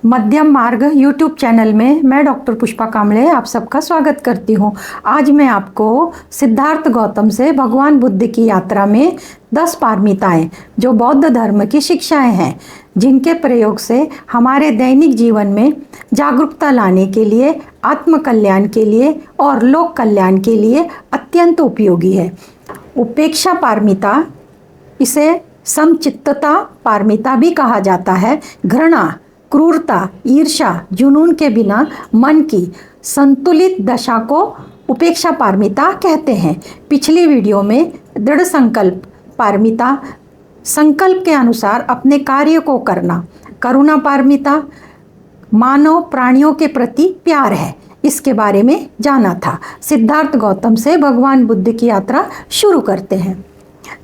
मध्यम मार्ग YouTube channel में मैं डॉक्टर पुष्पा कामले आप सबका स्वागत करती हूँ। आज मैं आपको सिद्धार्थ गौतम से भगवान बुद्ध की यात्रा में 10 पारमिताएं जो बौद्ध धर्म की शिक्षाएं हैं, जिनके प्रयोग से हमारे दैनिक जीवन में जागरूकता लाने के लिए, आत्म कल्याण के लिए और लोक कल्याण के लिए अत्यंत उपयोगी है। उपेक्षा पारमिता, इसे समचित्तता पारमिता भी कहा जाता है। घृणा, क्रूरता, ईर्ष्या, जुनून के बिना मन की संतुलित दशा को उपेक्षा पारमिता कहते हैं। पिछली वीडियो में दृढ़ संकल्प पारमिता, संकल्प के अनुसार अपने कार्य को करना। करुणा पारमिता, मानव प्राणियों के प्रति प्यार है, इसके बारे में जाना था। सिद्धार्थ गौतम से भगवान बुद्ध की यात्रा शुरू करते हैं।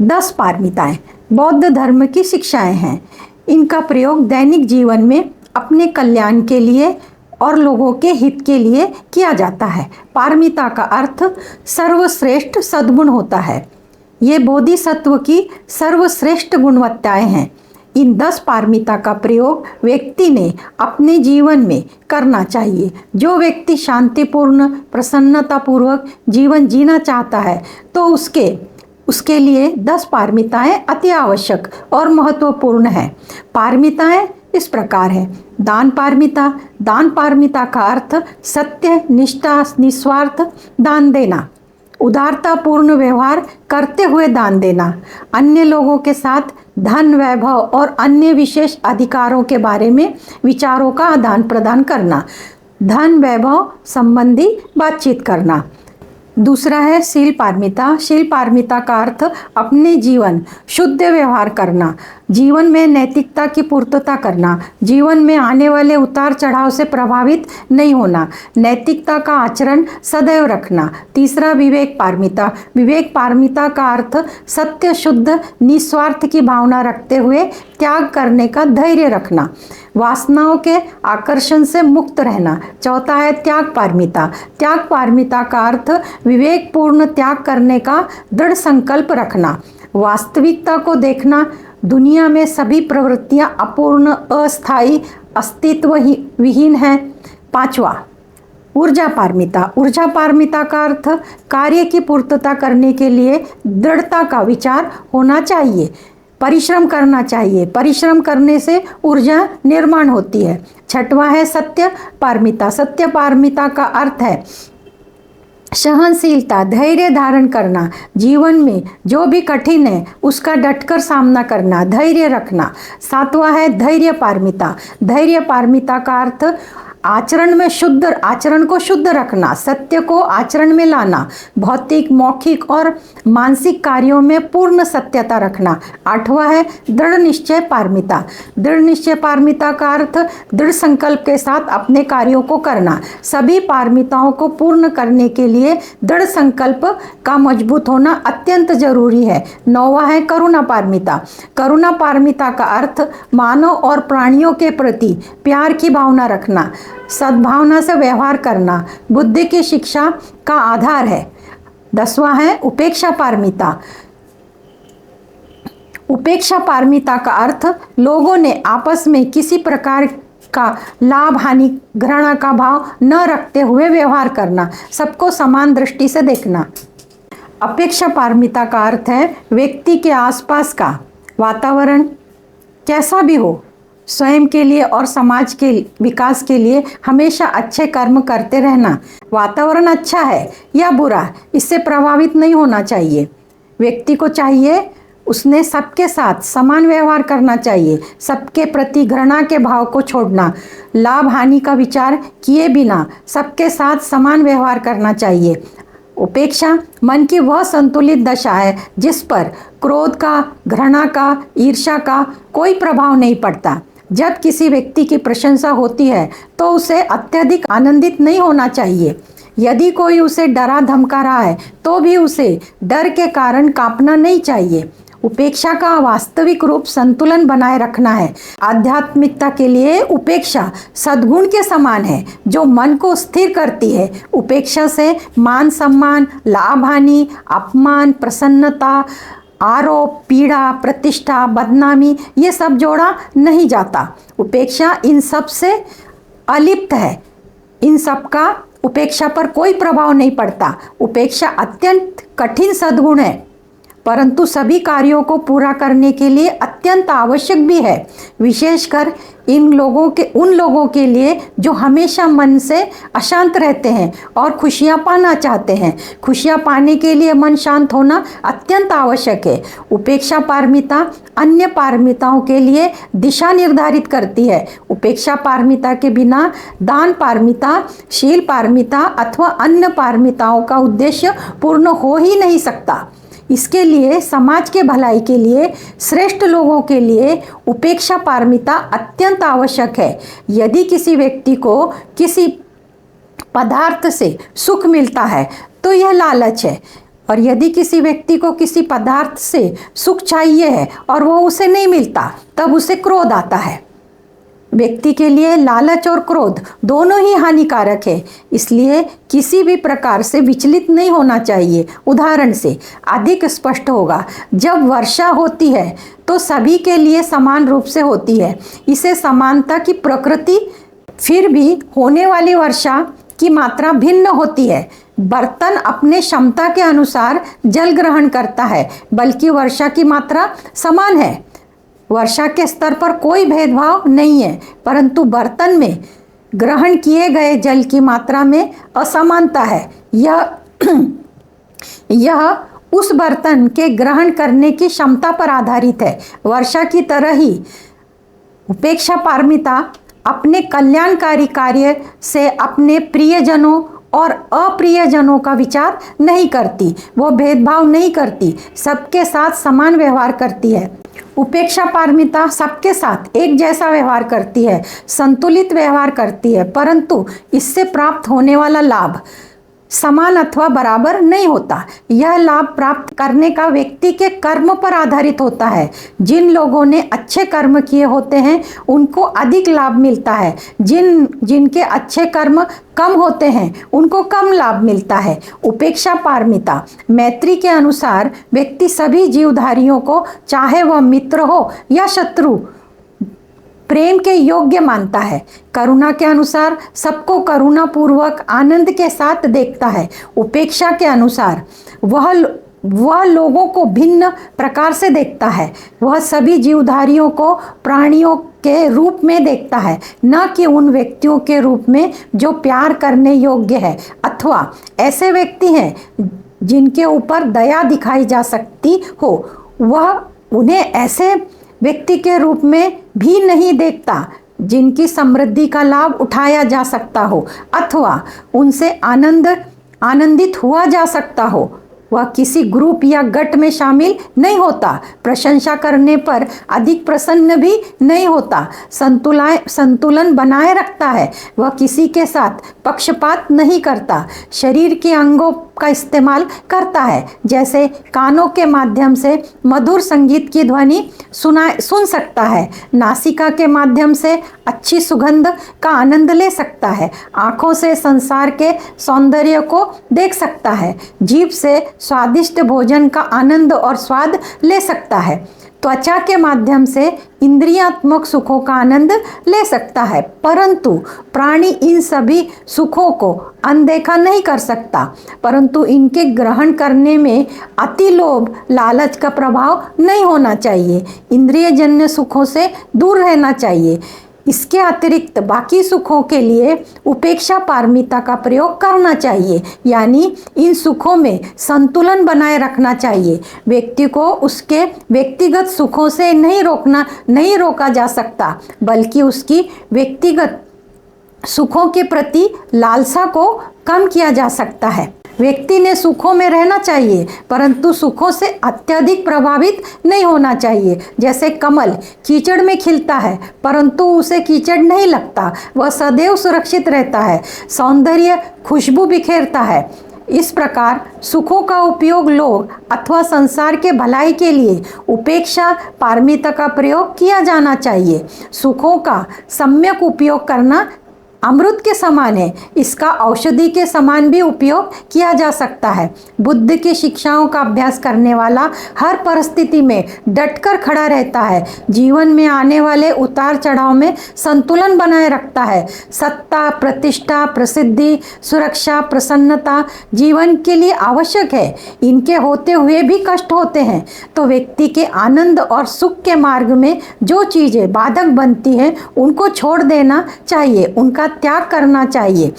10 पारमिताएं बौद्ध धर्म की शिक्षाएं हैं। इनका प्रयोग दैनिक जीवन में अपने कल्याण के लिए और लोगों के हित के लिए किया जाता है। पारमिता का अर्थ सर्वश्रेष्ठ सद्गुण होता है। ये बोधिसत्व की सर्वश्रेष्ठ गुणवत्ताएं हैं। इन 10 पारमिता का प्रयोग व्यक्ति ने अपने जीवन में करना चाहिए। जो व्यक्ति शांतिपूर्ण, प्रसन्नतापूर्वक जीवन जीना चाहता है तो उसके लिए 10 पारमिताएं अति आवश्यक और महत्वपूर्ण है। पारमिताएं इस प्रकार है। दान पारमिता, दान पारमिता का अर्थ सत्य, निष्ठा, निस्वार्थ दान देना, उदारतापूर्ण व्यवहार करते हुए दान देना, अन्य लोगों के साथ धन, वैभव और अन्य विशेष अधिकारों के बारे में विचारों का आदान प्रदान करना, धन वैभव संबंधी बातचीत करना। दूसरा है शील पारमिता। शील पारमिता का अर्थ अपने जीवन शुद्ध व्यवहार करना, जीवन में नैतिकता की पूर्तता करना, जीवन में आने वाले उतार चढ़ाव से प्रभावित नहीं होना, नैतिकता का आचरण सदैव रखना। तीसरा विवेक पारमिता। विवेक पारमिता का अर्थ सत्य, शुद्ध, निस्वार्थ की भावना रखते हुए त्याग करने का धैर्य रखना, वासनाओं के आकर्षण से मुक्त रहना। चौथा है त्याग पारमिता। त्याग पारमिता का अर्थ विवेकपूर्ण त्याग करने का दृढ़ संकल्प रखना, वास्तविकता को देखना, दुनिया में सभी प्रवृत्तियां अपूर्ण, अस्थायी, अस्तित्व विहीन हैं। पांचवा ऊर्जा पारमिता। ऊर्जा पारमिता का अर्थ कार्य की पूर्तता करने के लिए दृढ़ता का विचार होना चाहिए, परिश्रम करना चाहिए। परिश्रम करने से ऊर्जा निर्माण होती है। छठवां है सत्य पारमिता। सत्य पारमिता का अर्थ है सहनशीलता, धैर्य धारण करना, जीवन में जो भी कठिन है उसका डटकर सामना करना, धैर्य रखना। सातवां है धैर्य पारमिता। धैर्य पारमिता का अर्थ आचरण को शुद्ध रखना, सत्य को आचरण में लाना, भौतिक, मौखिक और मानसिक कार्यों में पूर्ण सत्यता रखना। आठवां है दृढ़ निश्चय पारमिता। दृढ़ निश्चय पारमिता का अर्थ दृढ़ संकल्प के साथ अपने कार्यों को करना। सभी पारमिताओं को पूर्ण करने के लिए दृढ़ संकल्प का मजबूत होना अत्यंत जरूरी है। नौवां है करुणा पारमिता। करुणा पारमिता का अर्थ मानव और प्राणियों के प्रति प्यार की भावना रखना, सद्भावना से व्यवहार करना बुद्ध की शिक्षा का आधार है। 10वां है उपेक्षा पारमिता। उपेक्षा पारमिता का अर्थ लोगों ने आपस में किसी प्रकार का लाभ हानि, घृणा का भाव न रखते हुए व्यवहार करना, सबको समान दृष्टि से देखना। अपेक्षा पारमिता का अर्थ है व्यक्ति के आसपास का वातावरण कैसा भी हो, स्वयं के लिए और समाज के विकास के लिए हमेशा अच्छे कर्म करते रहना। वातावरण अच्छा है या बुरा, इससे प्रभावित नहीं होना चाहिए। व्यक्ति को चाहिए उसने सबके साथ समान व्यवहार करना चाहिए, सबके प्रति घृणा के भाव को छोड़ना, लाभ हानि का विचार किए बिना सबके साथ समान व्यवहार करना चाहिए। उपेक्षा मन की वह संतुलित दशा है जिस पर क्रोध का, घृणा का, ईर्ष्या का कोई प्रभाव नहीं पड़ता। जब किसी व्यक्ति की प्रशंसा होती है तो उसे अत्यधिक आनंदित नहीं होना चाहिए। यदि कोई उसे डरा धमका रहा है तो भी उसे डर के कारण कांपना नहीं चाहिए। उपेक्षा का वास्तविक रूप संतुलन बनाए रखना है। आध्यात्मिकता के लिए उपेक्षा सद्गुण के समान है जो मन को स्थिर करती है। उपेक्षा से मान सम्मान, लाभ हानि, अपमान, प्रसन्नता, आरोप, पीड़ा, प्रतिष्ठा, बदनामी, ये सब जोड़ा नहीं जाता। उपेक्षा इन सब से अलिप्त है। इन सब का उपेक्षा पर कोई प्रभाव नहीं पड़ता। उपेक्षा अत्यंत कठिन सद्गुण है, परंतु सभी कार्यों को पूरा करने के लिए अत्यंत आवश्यक भी है, विशेषकर उन लोगों के लिए जो हमेशा मन से अशांत रहते हैं और खुशियाँ पाना चाहते हैं। खुशियाँ पाने के लिए मन शांत होना अत्यंत आवश्यक है। उपेक्षा पारमिता अन्य पारमिताओं के लिए दिशा निर्धारित करती है। उपेक्षा पारमिता के बिना दान पारमिता, शील पारमिता अथवा अन्य पारमिताओं का उद्देश्य पूर्ण हो ही नहीं सकता। इसके लिए समाज के भलाई के लिए, श्रेष्ठ लोगों के लिए उपेक्षा पारमिता अत्यंत आवश्यक है। यदि किसी व्यक्ति को किसी पदार्थ से सुख मिलता है तो यह लालच है, और यदि किसी व्यक्ति को किसी पदार्थ से सुख चाहिए है और वो उसे नहीं मिलता तब उसे क्रोध आता है। व्यक्ति के लिए लालच और क्रोध दोनों ही हानिकारक है, इसलिए किसी भी प्रकार से विचलित नहीं होना चाहिए। उदाहरण से अधिक स्पष्ट होगा, जब वर्षा होती है तो सभी के लिए समान रूप से होती है, इसे समानता की प्रकृति। फिर भी होने वाली वर्षा की मात्रा भिन्न होती है। बर्तन अपने क्षमता के अनुसार जल ग्रहण करता है, बल्कि वर्षा की मात्रा समान है। वर्षा के स्तर पर कोई भेदभाव नहीं है, परंतु बर्तन में ग्रहण किए गए जल की मात्रा में असमानता है। यह उस बर्तन के ग्रहण करने की क्षमता पर आधारित है। वर्षा की तरह ही उपेक्षा पारमिता अपने कल्याणकारी कार्य से अपने प्रियजनों और अप्रियजनों का विचार नहीं करती। वो भेदभाव नहीं करती, सबके साथ समान व्यवहार करती है। उपेक्षा पारमिता सबके साथ एक जैसा व्यवहार करती है, संतुलित व्यवहार करती है, परंतु इससे प्राप्त होने वाला लाभ समान अथवा बराबर नहीं होता। यह लाभ प्राप्त करने का व्यक्ति के कर्म पर आधारित होता है। जिन लोगों ने अच्छे कर्म किए होते हैं उनको अधिक लाभ मिलता है, जिनके अच्छे कर्म कम होते हैं उनको कम लाभ मिलता है। उपेक्षा पारमिता मैत्री के अनुसार व्यक्ति सभी जीवधारियों को, चाहे वह मित्र हो या शत्रु, प्रेम के योग्य मानता है। करुणा के अनुसार सबको करुणा पूर्वक आनंद के साथ देखता है। उपेक्षा के अनुसार वह लोगों को भिन्न प्रकार से देखता है। वह सभी जीवधारियों को प्राणियों के रूप में देखता है, न कि उन व्यक्तियों के रूप में जो प्यार करने योग्य है अथवा ऐसे व्यक्ति हैं जिनके ऊपर दया दिखाई जा सकती हो। वह उन्हें ऐसे व्यक्ति के रूप में भी नहीं देखता जिनकी समृद्धि का लाभ उठाया जा सकता हो अथवा उनसे आनंदित हुआ जा सकता हो। वह किसी ग्रुप या गट में शामिल नहीं होता, प्रशंसा करने पर अधिक प्रसन्न भी नहीं होता, संतुलन बनाए रखता है। वह किसी के साथ पक्षपात नहीं करता, शरीर के अंगों का इस्तेमाल करता है, जैसे कानों के माध्यम से मधुर संगीत की ध्वनि सुन सकता है, नासिका के माध्यम से अच्छी सुगंध का आनंद ले सकता है, आँखों से संसार के सौंदर्य को देख सकता है, जीभ से स्वादिष्ट भोजन का आनंद और स्वाद ले सकता है, त्वचा के माध्यम से इंद्रियात्मक सुखों का आनंद ले सकता है। परंतु प्राणी इन सभी सुखों को अनदेखा नहीं कर सकता, परंतु इनके ग्रहण करने में अति लोभ, लालच का प्रभाव नहीं होना चाहिए। इंद्रियजन्य सुखों से दूर रहना चाहिए। इसके अतिरिक्त बाकी सुखों के लिए उपेक्षा पारमिता का प्रयोग करना चाहिए, यानी इन सुखों में संतुलन बनाए रखना चाहिए। व्यक्ति को उसके व्यक्तिगत सुखों से नहीं रोका जा सकता, बल्कि उसकी व्यक्तिगत सुखों के प्रति लालसा को कम किया जा सकता है। व्यक्ति ने सुखों में रहना चाहिए, परंतु सुखों से अत्यधिक प्रभावित नहीं होना चाहिए। जैसे कमल कीचड़ में खिलता है, परंतु उसे कीचड़ नहीं लगता, वह सदैव सुरक्षित रहता है, सौंदर्य खुशबू बिखेरता है। इस प्रकार सुखों का उपयोग लोग अथवा संसार के भलाई के लिए उपेक्षा पारमिता का प्रयोग किया जाना चाहिए। सुखों का सम्यक उपयोग करना अमृत के समान है। इसका औषधि के समान भी उपयोग किया जा सकता है। बुद्ध की शिक्षाओं का अभ्यास करने वाला हर परिस्थिति में डटकर खड़ा रहता है। जीवन में आने वाले उतार चढ़ाव में संतुलन बनाए रखता है। सत्ता, प्रतिष्ठा, प्रसिद्धि, सुरक्षा, प्रसन्नता जीवन के लिए आवश्यक है। इनके होते हुए भी कष्ट होते हैं। तो व्यक्ति के आनंद और सुख के मार्ग में जो चीज़ें बाधक बनती हैं उनको छोड़ देना चाहिए, उनका त्याग करना चाहिए।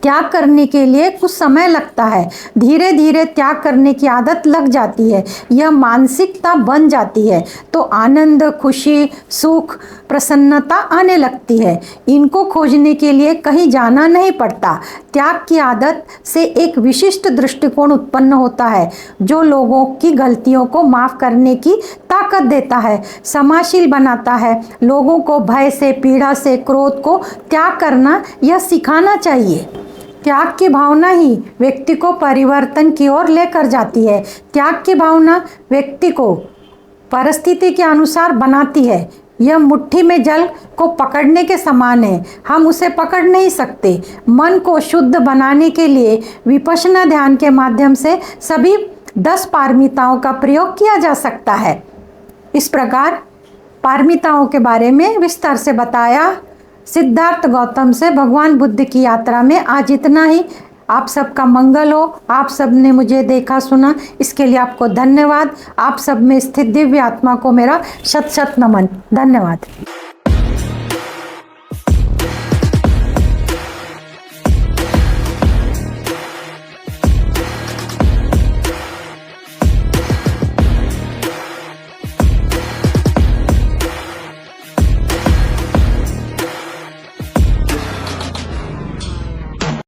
त्याग करने के लिए कुछ समय लगता है। धीरे धीरे त्याग करने की आदत लग जाती है, यह मानसिकता बन जाती है तो आनंद, खुशी, सुख, प्रसन्नता आने लगती है। इनको खोजने के लिए कहीं जाना नहीं पड़ता। त्याग की आदत से एक विशिष्ट दृष्टिकोण उत्पन्न होता है जो लोगों की गलतियों को माफ़ करने की ताकत देता है, समाशील बनाता है। लोगों को भय से, पीड़ा से, क्रोध को त्याग करना यह सिखाना चाहिए। त्याग की भावना ही व्यक्ति को परिवर्तन की ओर लेकर जाती है। त्याग की भावना व्यक्ति को परिस्थिति के अनुसार बनाती है। यह मुट्ठी में जल को पकड़ने के समान है, हम उसे पकड़ नहीं सकते। मन को शुद्ध बनाने के लिए विपश्यना ध्यान के माध्यम से सभी 10 पारमिताओं का प्रयोग किया जा सकता है। इस प्रकार पारमिताओं के बारे में विस्तार से बताया सिद्धार्थ गौतम से भगवान बुद्ध की यात्रा में। आज इतना ही। आप सबका मंगल हो। आप सब ने मुझे देखा सुना, इसके लिए आपको धन्यवाद। आप सब में स्थित दिव्य आत्मा को मेरा शत शत नमन। धन्यवाद।